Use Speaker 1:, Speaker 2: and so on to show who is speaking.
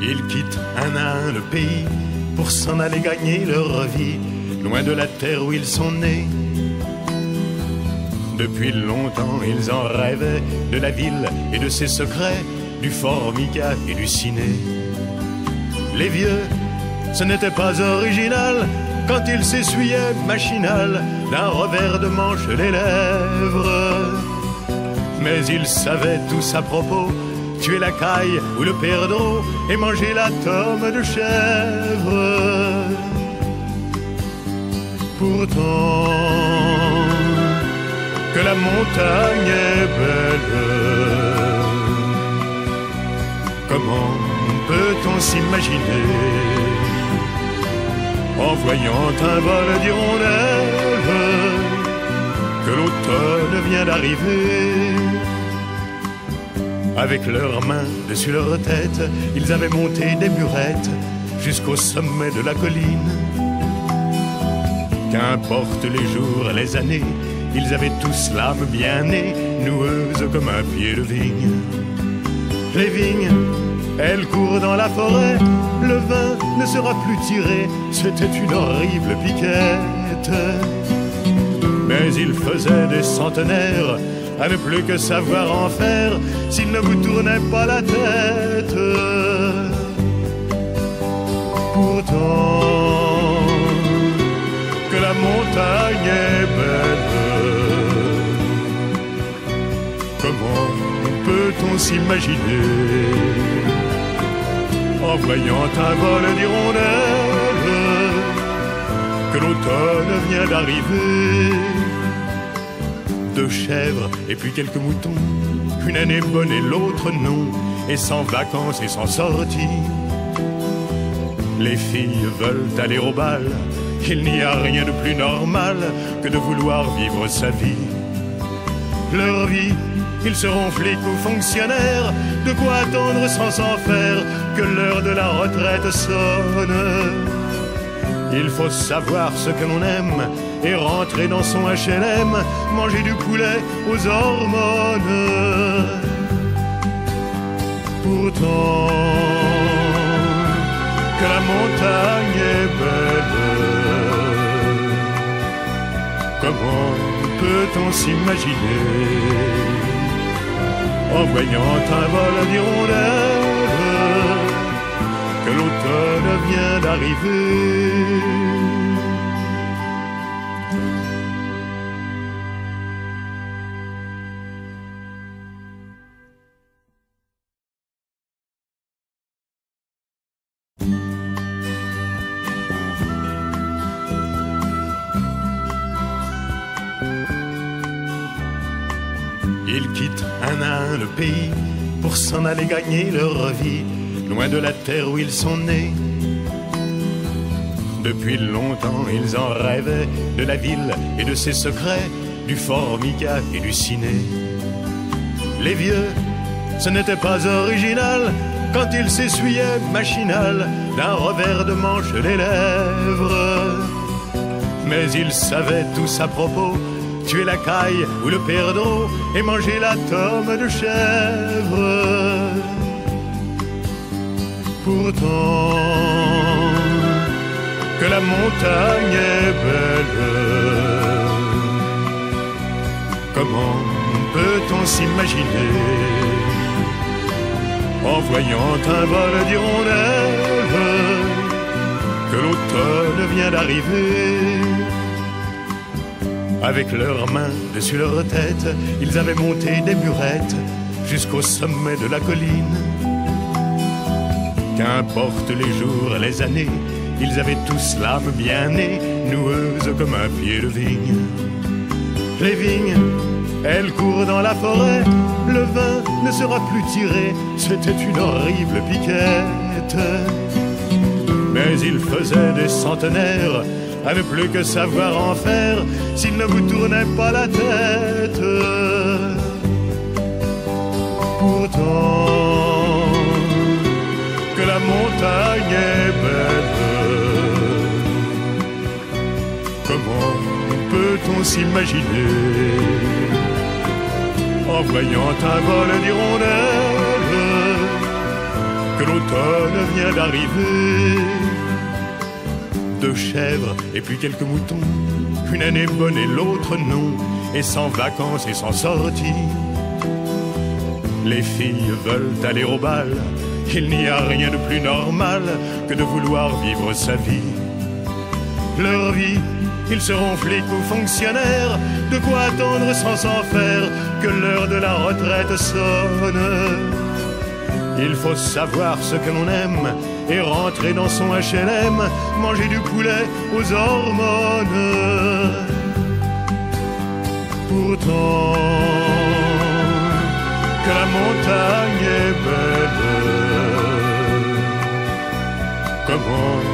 Speaker 1: Ils quittent un à un le pays pour s'en aller gagner leur vie, loin de la terre où ils sont nés. Depuis longtemps ils en rêvaient, de la ville et de ses secrets, du Formica et du ciné. Les vieux, ce n'était pas original quand ils s'essuyaient machinal d'un revers de manche les lèvres. Mais ils savaient tous à propos, tuer la caille ou le perdreau et manger la tome de chèvre. Pourtant, que la montagne est belle, comment peut-on s'imaginer en voyant un vol d'hirondelles que l'automne vient d'arriver? Avec leurs mains dessus leur tête, ils avaient monté des burettes jusqu'au sommet de la colline. Qu'importe les jours, les années, ils avaient tous l'âme bien née, noueuse comme un pied de vigne. Les vignes, elles courent dans la forêt, le vin ne sera plus tiré, c'était une horrible piquette. Mais il faisait des centenaires à ne plus que savoir en faire s'il ne vous tournait pas la tête. Pourtant, que la montagne est belle, comment peut-on s'imaginer en voyant un vol d'hirondelles que l'automne vient d'arriver? 2 chèvres et puis quelques moutons, une année bonne et l'autre non, et sans vacances et sans sortie. Les filles veulent aller au bal, il n'y a rien de plus normal que de vouloir vivre sa vie. Leur vie, ils seront flics ou fonctionnaires, de quoi attendre sans s'en faire que l'heure de la retraite sonne. Il faut savoir ce que l'on aime et rentrer dans son HLM, manger du poulet aux hormones. Pourtant, que la montagne est belle, comment peut-on s'imaginer en voyant un vol d'hirondelles que l'automne vient d'arriver? Ils quittent un à un le pays pour s'en aller gagner leur vie, loin de la terre où ils sont nés. Depuis longtemps ils en rêvaient, de la ville et de ses secrets, du Formica et du ciné. Les vieux, ce n'était pas original quand ils s'essuyaient machinal d'un revers de manche les lèvres. Mais ils savaient tous à propos, tuer la caille ou le perdreau et manger la tome de chèvre. Pourtant, que la montagne est belle, comment peut-on s'imaginer en voyant un vol d'hirondelles que l'automne vient d'arriver? Avec leurs mains dessus leur tête, ils avaient monté des burettes jusqu'au sommet de la colline. Qu'importe les jours, les années, ils avaient tous l'âme bien née, noueuse comme un pied de vigne. Les vignes, elles courent dans la forêt, le vin ne sera plus tiré, c'était une horrible piquette. Mais ils faisaient des centenaires à ne plus que savoir en faire s'il ne vous tournait pas la tête. Pourtant, que la montagne est belle, comment peut-on s'imaginer en voyant un vol d'hirondelles que que l'automne vient d'arriver. 2 chèvres et puis quelques moutons, une année bonne et l'autre non, et sans vacances et sans sortie. Les filles veulent aller au bal, il n'y a rien de plus normal que de vouloir vivre sa vie. Leur vie, ils seront flics ou fonctionnaires, de quoi attendre sans s'en faire que l'heure de la retraite sonne. Il faut savoir ce que l'on aime et rentrer dans son HLM, manger du poulet aux hormones. Pourtant, que la montagne est belle, comment